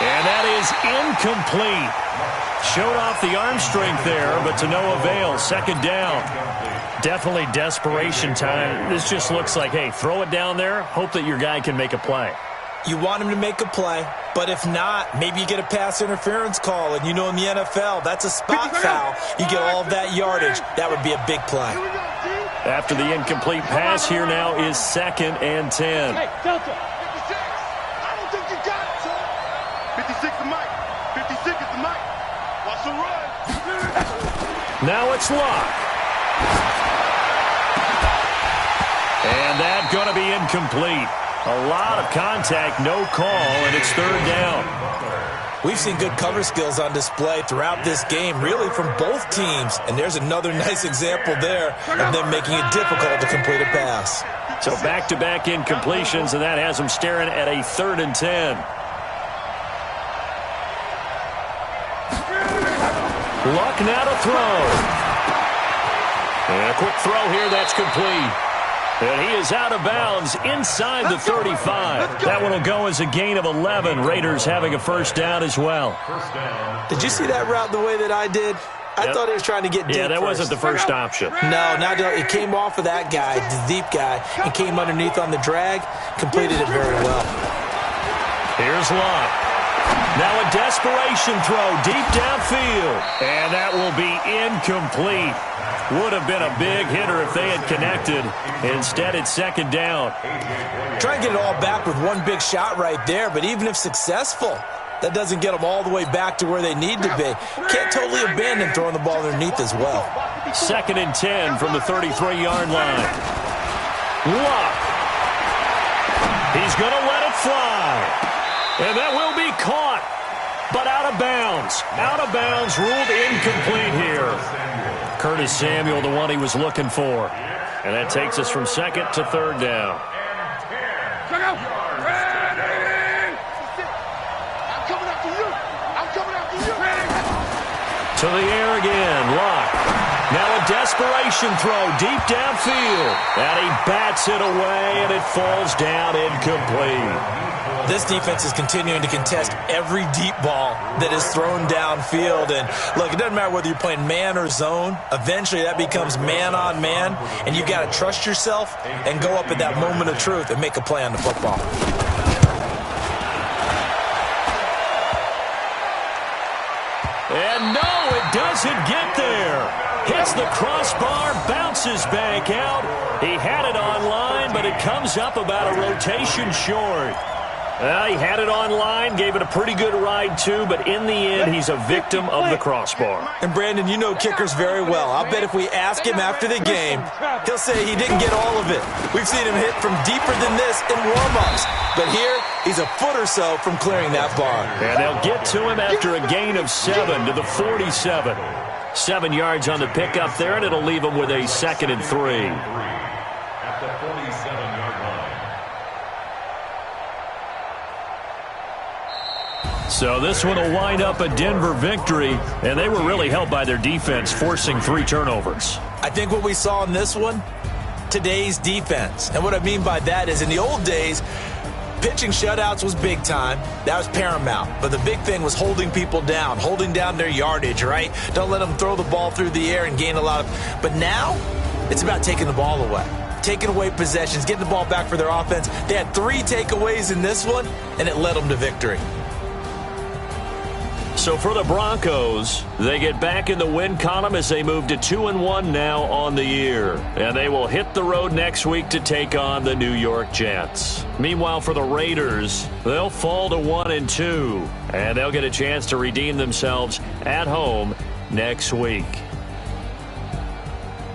And that is incomplete. Showed off the arm strength there, but to no avail. Second down. Definitely desperation time. This just looks like, hey, throw it down there, hope that your guy can make a play. You want him to make a play, but if not, maybe you get a pass interference call, and you know in the NFL, that's a spot foul. You get all of that yardage. That would be a big play. After the incomplete pass, here now is 2nd and 10. Hey, Delta. 56. I don't think you got it, son. 56 to Mike. 56 is to Mike. Watch the run. Now it's Luck. And that's going to be incomplete. A lot of contact, no call, and it's third down. We've seen good cover skills on display throughout this game, really from both teams. And there's another nice example there of them making it difficult to complete a pass. So back-to-back incompletions, and that has them staring at a 3rd and 10. Luck now to throw. And a quick throw here, that's complete. And he is out of bounds inside the 35. That one will go as a gain of 11. Raiders having a first down as well. Did you see that route the way that I did? I thought he was trying to get deep. Yeah, that wasn't the first option. No, it came off of that guy, the deep guy, and came underneath on the drag. Completed it very well. Here's Luck. Now a desperation throw deep downfield. And that will be incomplete. Would have been a big hitter if they had connected. Instead, it's 2nd down. Try and get it all back with one big shot right there, but even if successful, that doesn't get them all the way back to where they need to be. Can't totally abandon throwing the ball underneath as well. 2nd and 10 from the 33-yard line. Luck. He's going to let it fly. And that will be caught, but out of bounds. Out of bounds, ruled incomplete here. Curtis Samuel, the one he was looking for. And that takes us from 2nd to 3rd down. To the air again, Luck. Now a desperation throw deep downfield. And he bats it away, and it falls down incomplete. This defense is continuing to contest every deep ball that is thrown downfield. And, look, it doesn't matter whether you're playing man or zone. Eventually that becomes man-on-man, and you've got to trust yourself and go up at that moment of truth and make a play on the football. And no, it doesn't get there. Hits the crossbar, bounces back out. He had it online, but it comes up about a rotation short. He had it online, gave it a pretty good ride too, but in the end, he's a victim of the crossbar. And Brandon, you know kickers very well. I'll bet if we ask him after the game, he'll say he didn't get all of it. We've seen him hit from deeper than this in warm-ups. But here, he's a foot or so from clearing that bar. And they'll get to him after a gain of 7 to the 47. 7 yards on the pickup there, and it'll leave him with a 2nd and 3. At the 47-yard line. So this one will wind up a Denver victory, and they were really helped by their defense, forcing 3 turnovers. I think what we saw in this one, today's defense. And what I mean by that is in the old days, pitching shutouts was big time. That was paramount. But the big thing was holding people down, holding down their yardage, right? Don't let them throw the ball through the air and gain a lot of... But now, it's about taking the ball away. Taking away possessions, getting the ball back for their offense. They had 3 takeaways in this one, and it led them to victory. So for the Broncos, they get back in the win column as they move to 2-1 now on the year. And they will hit the road next week to take on the New York Jets. Meanwhile, for the Raiders, they'll fall to 1-2. And they'll get a chance to redeem themselves at home next week.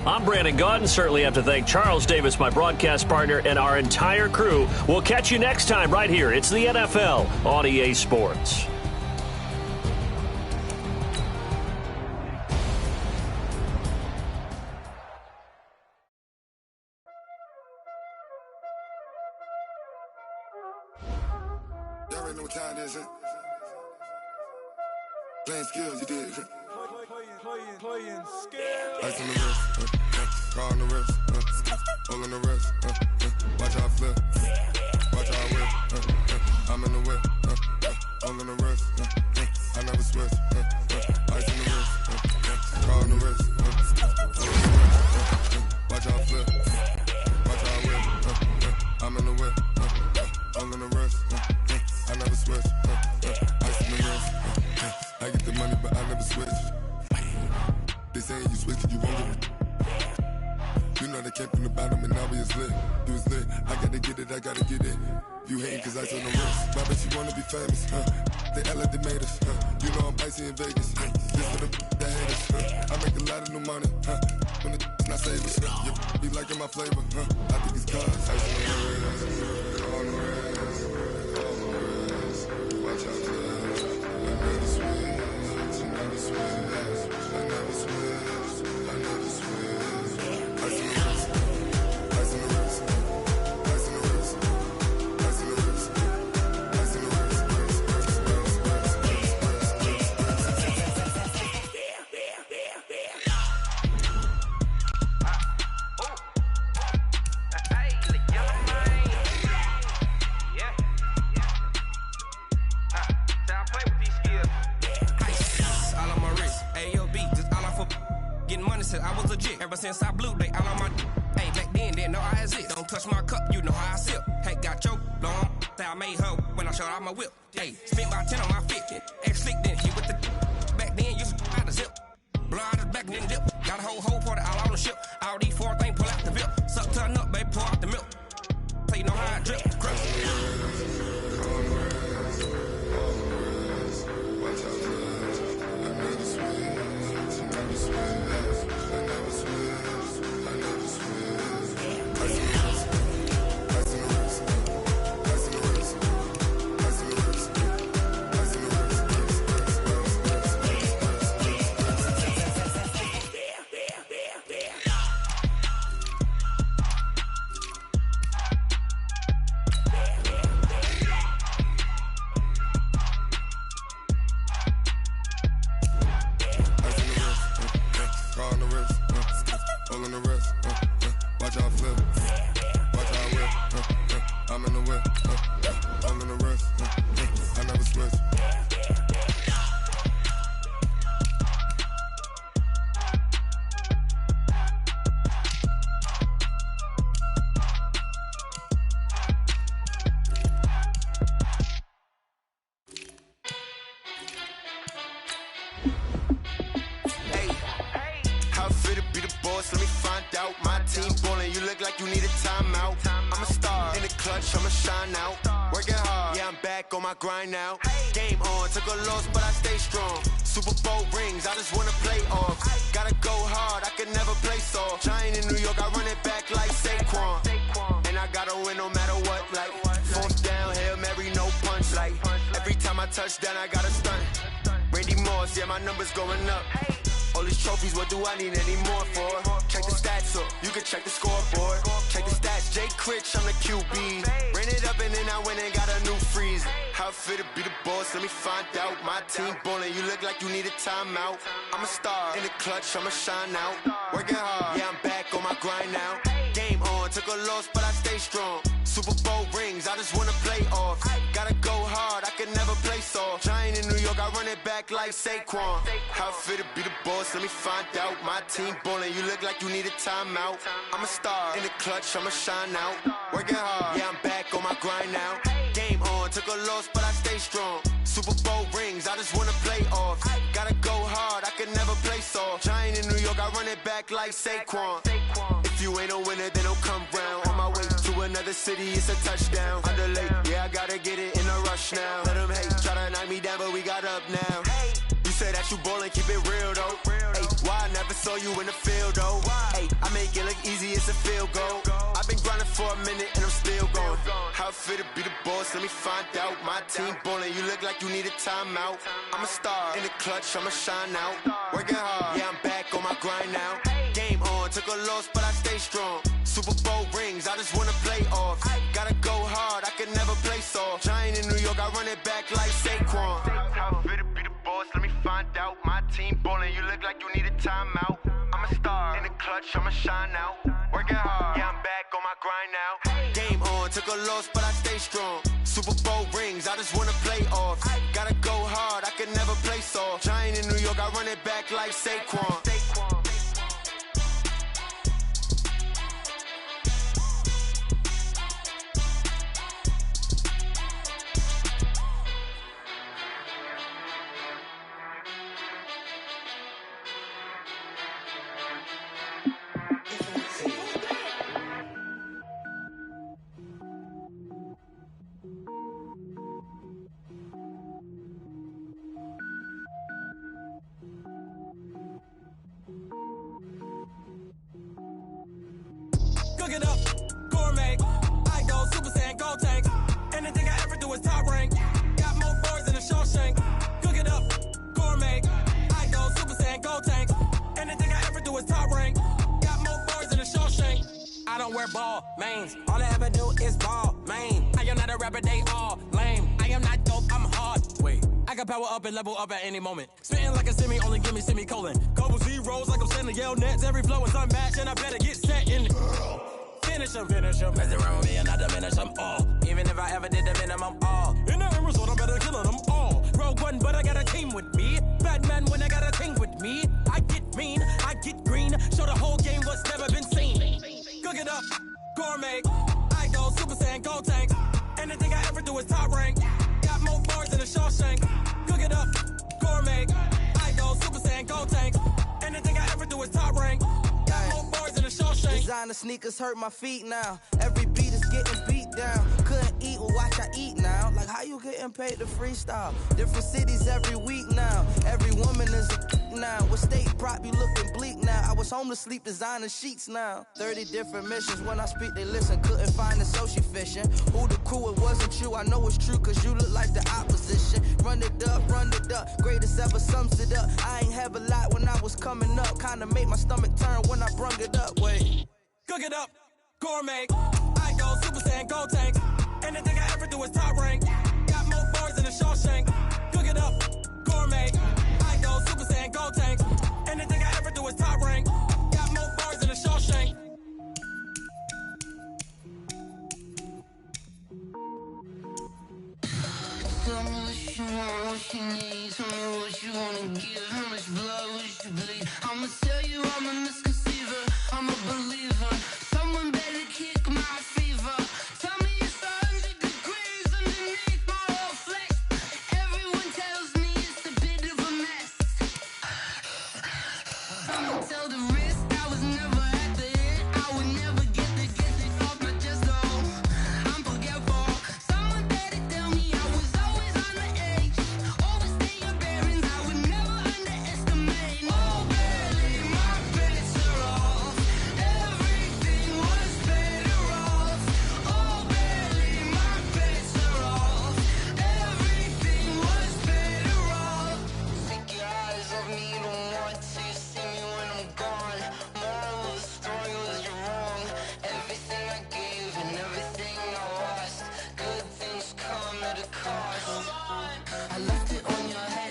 I'm Brandon Gaudin. Certainly have to thank Charles Davis, my broadcast partner, and our entire crew. We'll catch you next time right here. It's the NFL on EA Sports. Y'all already know what time it is, huh? Playing skills, you did. Playing skills. Ice on the wrist, car on the wrist, hole in the wrist, watch how I flip, watch how I whip, I'm in the whip, hole in the wrist, I never switch, ice on the wrist, car on the wrist, hole in the wrist, watch how I flip, watch how I whip, I'm in the whip, hole in the wrist, I never switch, ice on the wrist, I get the money but I never switch. They saying you switch it, you won't get it. You know they came from the bottom and now we is lit. You is lit, I gotta get it, I gotta get it. You hating cause ice on the wrist. My bitch, you wanna be famous, They act like they made us, You know I'm icy in Vegas, This for the haters, I make a lot of new money, When the not savers, You be liking my flavor, I think it's cause ice on the wrist, on the wrist, on the wrist. Watch out, cuz I never switch, I never switch, I never switch, I never switch. Ice on the wrist, ice on the wrist, ice on the wrist, ice on the wrist, ice on the wrist. I was legit ever since I blew they all on my hey back then didn't know I exist. Don't touch my cup, you know how I sip. Hey, got your long that I made her when I showed out my whip. Hey, spent about 10 on my 50. Ex slick then hit with the back then used to out the zip. Blow out his back then dip. Got a whole party all on the ship. All these four things pull out the VIP. Suck turn up, baby, pour out the milk. Tell you know how I drip. Crush. Watch out, cuz I never switch, I never switch. I never switch, I never switch. Ice on the wrist, ice on the wrist, ice on the wrist, ice on the wrist, ice on the wrist. On the wrist, all on the wrist, watch how I flip, watch how I whip, I'm in the whip, all on the wrist, I never switch. Let me find out. My team ballin', you look like you need a timeout. I'm a star in the clutch, I'ma shine out. Working hard, yeah, I'm back on my grind now. Game on, took a loss, but I stay strong. Super Bowl rings, I just wanna play off. Gotta go hard, I can never play soft. Giant in New York, I run it back like Saquon. And I gotta win no matter what, like fourth down, Hail Mary, no punch. Like every time I touch down, I gotta stunt. Randy Moss, yeah, my numbers going up. All these trophies, what do I need any more for? Check the stats up, you can check the scoreboard. Check the stats, Jay Critch, I'm the QB. Ran it up and then I went and got a new freeze. How it feel to be the boss, let me find out. My team ballin', you look like you need a timeout. I'm a star in the clutch, I'ma shine out. Working hard, yeah, I'm back on my grind now. Game on, took a loss, but I stay strong. Super Bowl rings, I just wanna play off. Gotta go hard, I can never play soft. Giant in New York, I run it back like Saquon. How it feel to be the boss, let me find out. My team ballin', you look like you need a timeout. I'm a star in the clutch, I'ma shine out. Working hard, yeah, I'm back on my grind now. Game on, took a loss, but I stay strong. Super Bowl rings, I just wanna play off. Gotta go hard, I can never play soft. Giant in New York, I run it back like Saquon. If you ain't a winner, then don't come round. On my way to another city, it's a touchdown. Underlay, yeah, I gotta get it in a rush now. Let them hate, try to knock me down, but we got up now. You say that you ballin', keep it real though. Hey, why I never saw you in the field though? Hey, I make it look easy, it's a field goal. I've been grinding for a minute and I'm still going. How it feel to be the boss, let me find out. My team ballin', you look like you need a timeout. I'm a star in the clutch, I'ma shine out. Working hard, yeah, I'm back on my grind now. Game on, took a loss, but I stay strong. Super Bowl rings, I just wanna play off. Gotta go hard, I can never play soft. Giant in New York, I run it back like Saquon. How it feel to be the boss, let me find out. My team ballin', you look like you need a timeout. I'm a star in the clutch, I'ma shine out. Working hard, yeah, I'm back on my grind now. Game on, took a loss, but I stay strong. Super Bowl rings, I just wanna play off. Gotta go hard, I can never play soft. Giant in New York, I run it back like Saquon. don't wear ball mains. All I ever do is ball main. I am not a rapper, they all lame. I am not dope, I'm hard. Wait, I can power up and level up at any moment. Spitting like a semi, only give me semicolon. Couple zeros like I'm sending Yale Nets. Every flow is unmatched, and I better get set in. Finish them. Mess around with me and I diminish them all. Even if I ever did the minimum, all. In the result, I'm better killing them all. Rogue One, but I got a team with me. Batman when I got a team with me. I get mean, I get green. Show the whole game what's never been seen. Cook it up, gourmet. I go Super Saiyan, Gold Tank. Anything I ever do is top rank. Got more bars than a Shawshank. Cook it up, gourmet. I go Super Saiyan, Gold Tank. Anything I ever do is top rank. Got more bars than a Shawshank. Designer sneakers hurt my feet now. Every beat is getting beat down. Couldn't eat, well watch I eat now. Like how you getting paid to freestyle? Different cities every week now. Every woman is a now. With state prop, you looking bleak now. I was home to sleep, designer sheets now. 30 different missions. When I speak, they listen. Couldn't find the social fishing. Who the crew, it wasn't you. I know it's true, cause you look like the opposition. Run it up. Greatest ever sums it up. I ain't have a lot when I was coming up. Kinda made my stomach turn when I brung it up. Wait. Cook it up, gourmet. I go Super Saiyan, Gold Tank. Anything I ever do is top rank. Got more bars than a Shawshank. Cook it up, gourmet. I go Super Saiyan, Gold Tank. Anything I ever do is top rank. Got more bars than a Shawshank. Tell me what you want, what you need. Tell me what you wanna give. How much blood would you bleed? I'ma tell you I'm a misconceiver. I'm a believer. Someone better kick my fever. Tell me it's 100 degrees underneath my whole flesh. Everyone tells me it's a bit of a mess. I'ma tell the risk I was never at the end. I would never get it off my chest though. I'm forgetful. Someone better tell me I was always on the edge. Overstay your bearings, I would never underestimate. Oh barely, my bets are off. Everything was better off. Oh barely, my bets are off. Everything was better off. Take your eyes off me, you don't want to see me when I'm gone. Moral of the story was you're wrong. Everything I gave and everything I lost. Good things come at a cost. I left it on your head.